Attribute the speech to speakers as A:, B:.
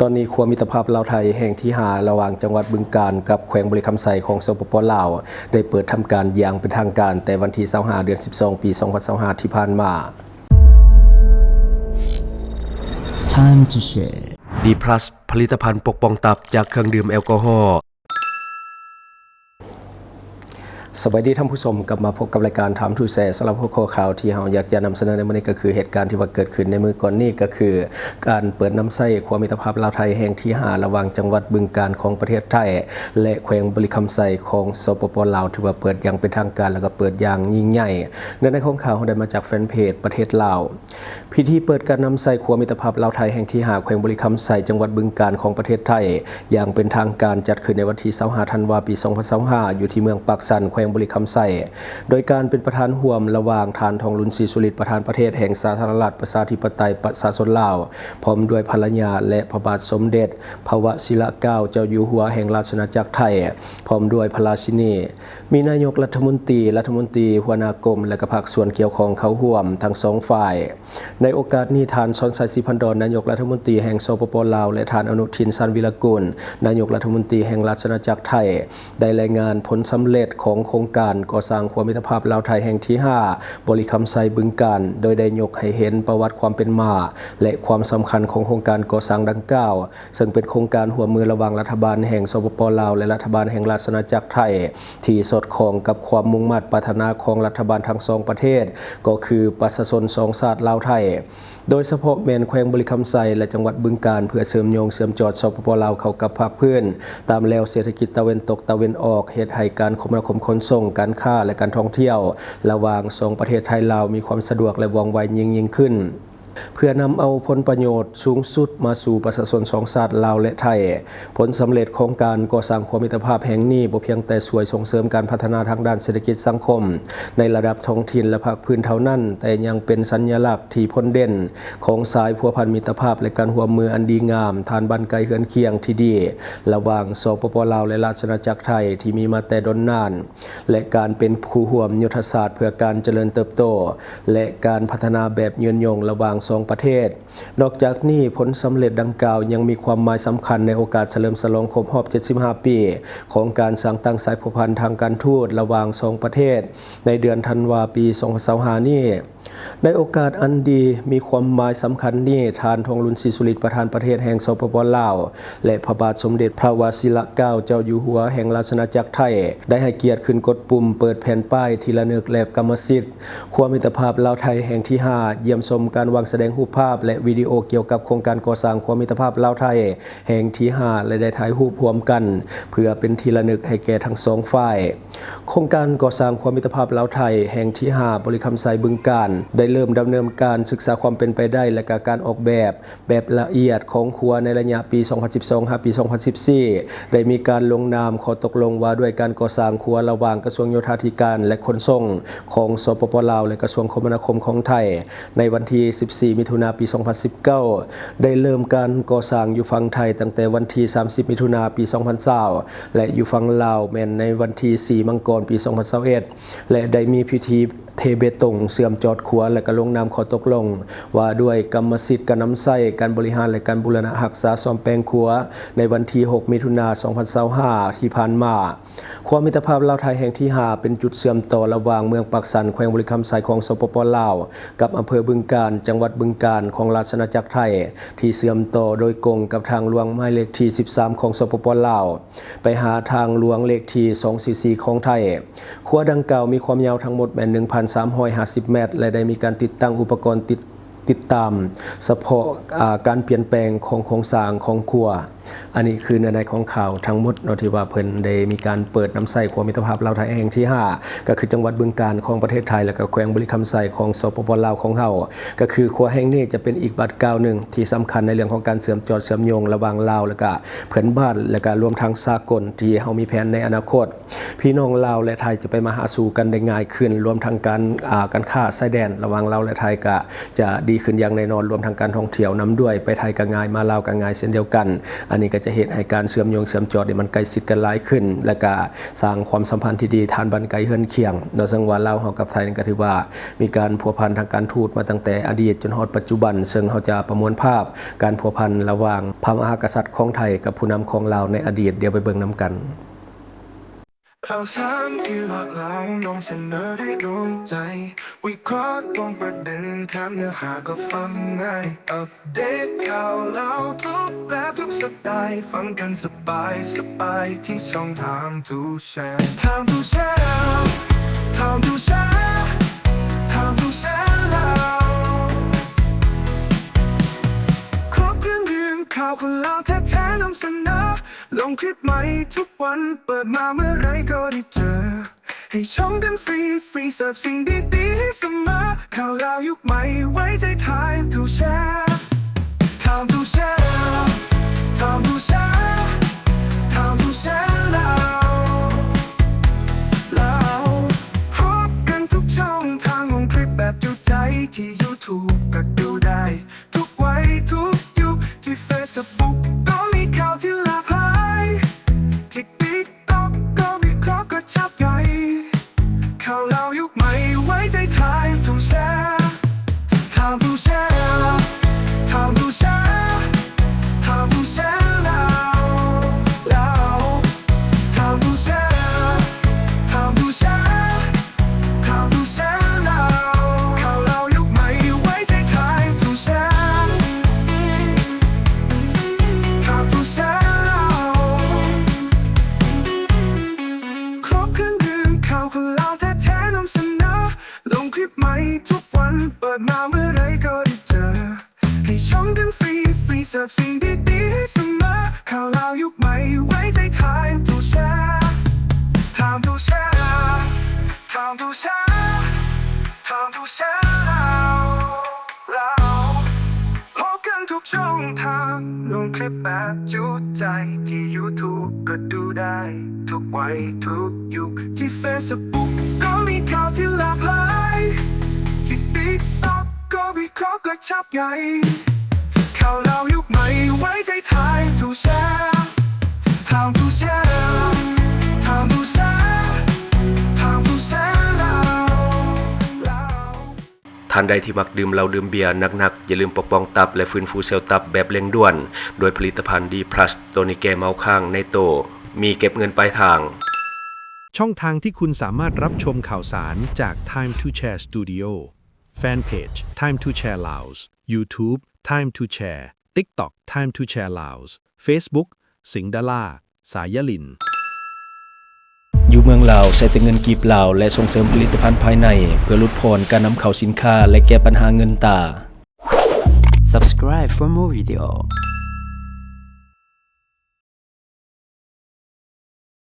A: อนนี้ครัวมิตรภาพลาวไทยแห่งที่5ระหว่างจังหวัดบึงกาฬกับแขวงบริคำไซของสปป.ลาวได้เปิดทำการอย่างเป็นทางการแต่วันที่25เดือน12ปี2025ที่ผ่านมา
B: Time to share
A: D+ ผลิตภัณฑ์ปกป้องตับจากเครื่องดื่มแอลกอฮอล์สวัสดีท่านผู้ชมกลับมาพบกับรายการถามทูแสสำหรับหัวข้อข่าวที่เราอยากจะนำเสนอในวันนี้ก็คือเหตุการณ์ที่ว่าเกิดขึ้นในมือก่อนนี้ก็คือการเปิดน้ำไส้ครัวมิตรภาพลาวไทยแห่งที่5ระหว่างจังหวัดบึงกาฬของประเทศไทยและแขวงบริคำไซของสปป.ลาวถือว่าเปิดอย่างเป็นทางการแล้วก็เปิดอย่างยิ่งใหญ่ในของข่าวได้มาจากแฟนเพจประเทศลาวพิธีเปิดการนำไส้ครัวมิตรภาพลาวไทยแห่งที่5แขวงบริคำไซจังหวัดบึงกาฬของประเทศไทยอย่างเป็นทางการจัดขึ้นในวันที่25ธันวาคมปี2025อยู่ที่เมืองปากสันแขวงบริคำไซโดยการเป็นประธานห่วมระหว่างทานทองลุนศรีสุริตประธานประเทศแห่งสาธารณรัฐประชาธิปไตยประชาชนลาวพร้อมด้วยภรรยาและพระบาทสมเด็จพระวชิรเกล้าเจ้าอยู่หัวแห่งราชอาณาจักรไทยพร้อมด้วยพระราชินีมีนายกรัฐมนตรีหัวหน้ากรมและก็ภาคส่วนเกี่ยวข้องเข้าร่วมทั้งสองฝ่ายในโอกาสนี้ทานชอนไซศรีพันดรนายกรัฐมนตรีแห่งสปป.ลาวและทานอนุทินชาญวิรกูลนายกรัฐมนตรีแห่งราชอาณาจักรไทยได้รายงานผลสำเร็จของโครงการก่อสร้างครัวมิตรภาพลาวไทยแห่งที่5บริคำไซบึงกาฬโดยได้ยกให้เห็นประวัติความเป็นมาและความสำคัญของโครงการก่อสร้างดังกล่าวซึ่งเป็นโครงการร่วมมือระหว่างรัฐบาลแห่งสปป.ลาวและรัฐบาลแห่งราชอาณาจักรไทยที่สอดคล้องกับความมุ่งมั่นปรารถนาของรัฐบาลทั้งสองประเทศก็คือประชาชนสองชาติลาวไทยโดยเฉพาะแม่นแขวงบริคำไซและจังหวัดบึงกาฬเพื่อเสริมโยงเสริมจอดสปป.ลาวเข้ากับภาคพื้นตามแนวเศรษฐกิจตะวันตกตะวันออกเฮ็ดให้การคมนาคมขนส่งการค้าและการท่องเที่ยวระหว่างสองประเทศไทยลาวมีความสะดวกและว่องไวยิ่งขึ้นเพื่อนำเอาผลประโยชน์สูงสุดมาสู่ประชาชนสองชาติลาวและไทยผลสำเร็จของการก่อสร้างความมิตรภาพแห่งนี้บ่เพียงแต่ช่วยส่งเสริมการพัฒนาทางด้านเศรษฐกิจสังคมในระดับท้องถิ่นและภาคพื้นเท่านั้นแต่ยังเป็นสัญลักษณ์ที่พ้นเด่นของสายพัวพันมิตรภาพและการร่วมมืออันดีงามทานบ้านไกลเฮือนเคียงที่ดีระหว่างสปป.ลาวและราชอาณาจักรไทยที่มีมาแต่ดนนานและการเป็นผู้ร่วมยุทธศาสตร์เพื่อการเจริญเติบโตและการพัฒนาแบบยืนยงระหว่าง2ประเทศนอกจากนี้ผลสำเร็จดังกล่าวยังมีความหมายสำคัญในโอกาสเฉลิมฉลองครบรอบ75 ปีของการสร้างตั้งสายพัวพันทางการทูตระหว่าง2ประเทศในเดือนธันวาคมปี2025นี้ในโอกาสอันดีมีความหมายสำคัญนี้ทานทองลุนศรีสุริตประธานประเทศแห่งสปป.ลาวและพระบาทสมเด็จพระวชิรเกล้าเจ้าอยู่หัวแห่งราชอาณาจักรไทยได้ให้เกียรติขึ้นกดปุ่มเปิดแผ่นป้ายที่ระลึกและกรรมสิทธิ์ครัวมิตรภาพลาวไทยแห่งที่5เยี่ยมชมการวางแสดงรูปภาพและวิดีโอเกี่ยวกับโครงการก่อสร้างครัวมิตรภาพลาวไทยแห่งที่5และได้ถ่ายรูปร่วมกันเพื่อเป็นที่ระลึกให้แก่ทั้งสองฝ่ายโครงการก่อสร้างครัวมิตรภาพลาวไทยแห่งที่5บริคำไซบึงกาฬได้เริ่มดำเนินการศึกษาความเป็นไปได้และการออกแบบละเอียดของครัวในระยะปี 2012 ถึงปี 2014 ได้มีการลงนามข้อตกลงว่าด้วยการก่อสร้างครัวระหว่างกระทรวงโยธาธิการและขนส่งของสปป.ลาวและกระทรวงคมนาคมของไทยในวันที่ 14 มิถุนายน ปี 2019 ได้เริ่มการก่อสร้างอยู่ฝั่งไทยตั้งแต่วันที่ 30 มิถุนายน ปี 2020 และอยู่ฝั่งลาวแม่นในวันที่ 4 มังกร ปี 2021 และได้มีพิธีเทเบตงเสื่อมจอดครัวและก็ลงนามข้อตกลงว่าด้วยกรรมสิทธิ์การนำไส้การบริหารและการบูรณะรักษาซ่อมแปลงครัวในวันที่ 6 มิถุนายน 2025 ที่ผ่านมาครัวมิตรภาพลาวไทยแห่งที่5เป็นจุดเชื่อมต่อระหว่างเมืองปากสันแขวงบริคำไซของสปป.ลาวกับอำเภอบึงกาฬจังหวัดบึงกาฬของราชอาณาจักรไทยที่เชื่อมต่อโดยกงกับทางหลวงหมายเลขที่ 13 ของสปป.ลาวไปหาทางหลวงเลขที่244ของไทยครัวดังกล่าวมีความยาวทั้งหมดแม่น 1,350 เมตรและได้มีการติดตั้งอุปกรณ์ติดตามเฉพาะการเปลี่ยนแปลงของโครงสร้างของครัวอันนี้คือในของข่าวทั้งหมดที่ว่าเพิ่นได้มีการเปิดน้ำใสครัวมิตรภาพลาวไทยแห่งที่5ก็คือจังหวัดบึงกาฬของประเทศไทยและก็แขวงบริคำไซของสปป.ลาวของเฮาก็คือครัวแห่งนี้จะเป็นอีกบัตรก้าวหนึ่งที่สำคัญในเรื่องของการเชื่อมโยงระหว่างลาวและก็เพื่อนบ้านและก็รวมทั้งสากลที่เฮามีแผนในอนาคตพี่น้องลาวและไทยจะไปมาหาสู่กันได้ง่ายขึ้นรวมทั้งการค้าชายแดนระหว่างลาวและไทยก็จะดี ดีขึ้นอย่างแน่นอนรวมทั้งการท่องเที่ยวนำด้วยไปไทยก็ง่ายมาลาวก็ง่ายเช่นเดียวกันอันนี้ก็จะเฮ็ดให้การเชื่อมโยงเชื่อมจอมันใกล้ชิดกันหลายขึ้นและก็สร้างความสัมพันธ์ที่ดีทานบันไกลเฮือนเคียงโดยซึ่งว่าลาวเฮากับไทยก็ถือว่ามีการพัวพันทางการทูตมาตั้งแต่อดีตจนฮอดปัจจุบันซึ่งเฮาจะประมวลภาพการพัวพันระหว่างพระมหากษัตริย์ของไทยกับผู้นำของลาวในอดีตเดี๋ยวไปเบิ่งนํกัน
C: ข่าวสารที่หลากหลายนำเสนอได้โดนใจวิเคราะห์ตรงประเด็นแถมเนื้อหาก็ฟังง่ายอัปเดตข่าวเล่าทุกแบบทุกสไตล์ฟังกันสบายที่ช่องทางทูแชร์ทางทูแชร์ทางทูแชร์ทางทูแชร์เราครบเครื่องข่าวคนเล่าแท้ๆนำเสนอลงคลิปใหม่ทุกวันเปิดมาเมื่อไรก็ได้เจอให้ชมกันฟรีเสิร์ฟสิ่งดีๆให้เสมอข่าวราวยุคใหม่ไว้ใจไทม์ทูแชร์ไทม์ทูแชร์ไทม์ทูแชร์ไทม์ทูแชร์เราพบกันทุกช่องทางลงคลิปแบบจุใจที่ YouTube ก็ดูได้ทุกวัยทุกยุคที่ Facebook ก็มีข่าวที่หลากหลายที่ TikTok ก็วิเคราะห์ก็ชับใหญ่ข่าวเรายุคใหม่ไว้ใจไทม์ทูแชร์ไทม์ทูแชร์ไทม์ทูแชร์ไทม์ทูแชร์เราไทม์ทูแชร์ไทม์ทูแชร์ไทม์ทูแชร์เราข่าวเรายุคใหม่ไว้ใจไทม์ทูแชร์ไทม์ทูแชร์ครบเครื่องดื่มข่าวคนเล่าแท้ๆนำเสนอลงคลิปใหม่ทุกวันเปิดมาเมื่อไรก็ได้เจอให้ชมกันฟรีเสิร์ฟสิ่งดีๆให้เสมอข่าวเรายุคใหม่ไว้ใจไทม์ทูแชร์ไทม์ทูแชร์ไทม์ทูแชร์ไทม์ทูแชร์เราพบกันทุกช่องทางลงคลิปแบบจุใจที่ YouTube ก็ดูได้ทุกวัยทุกยุคที่ Facebook ก็มีข่าวที่หลากหลายที่ TikTok ก็วิเคราะห์ก็ชับใหญ่ข่าวเรายุคใหม่ไว้ใจไทม์ทูแชร์ไทม์ทูแชร์ไทม์ทูแชร์ไทม์ทูแชร์เรา
A: ท่านใดที่มักดื่มเหล้าดื่มเบียร์หนักๆอย่าลืมปกป้องตับและฟื้นฟูเซลล์ตับแบบเร่งด่วนโดยผลิตภัณฑ์ดีพลัสตัวนี้แก้เมาข้างในโตมีเก็บเงินปลายทาง
D: ช่องทางที่คุณสามารถรับชมข่าวสารจาก Time to Share Studio Fanpage Time to Share Laos YouTube Time to Share TikTok Time to Share Laos Facebook สิงห์ดาราสายลิน
A: อยู่เมืองลาวใช้แต่เงินกีบลาวและส่งเสริมผลิตภัณฑ์ภายในเพื่อลดพรการนำเข้าสินค้าและแก้ปัญหาเงินตา
B: Subscribe for more video.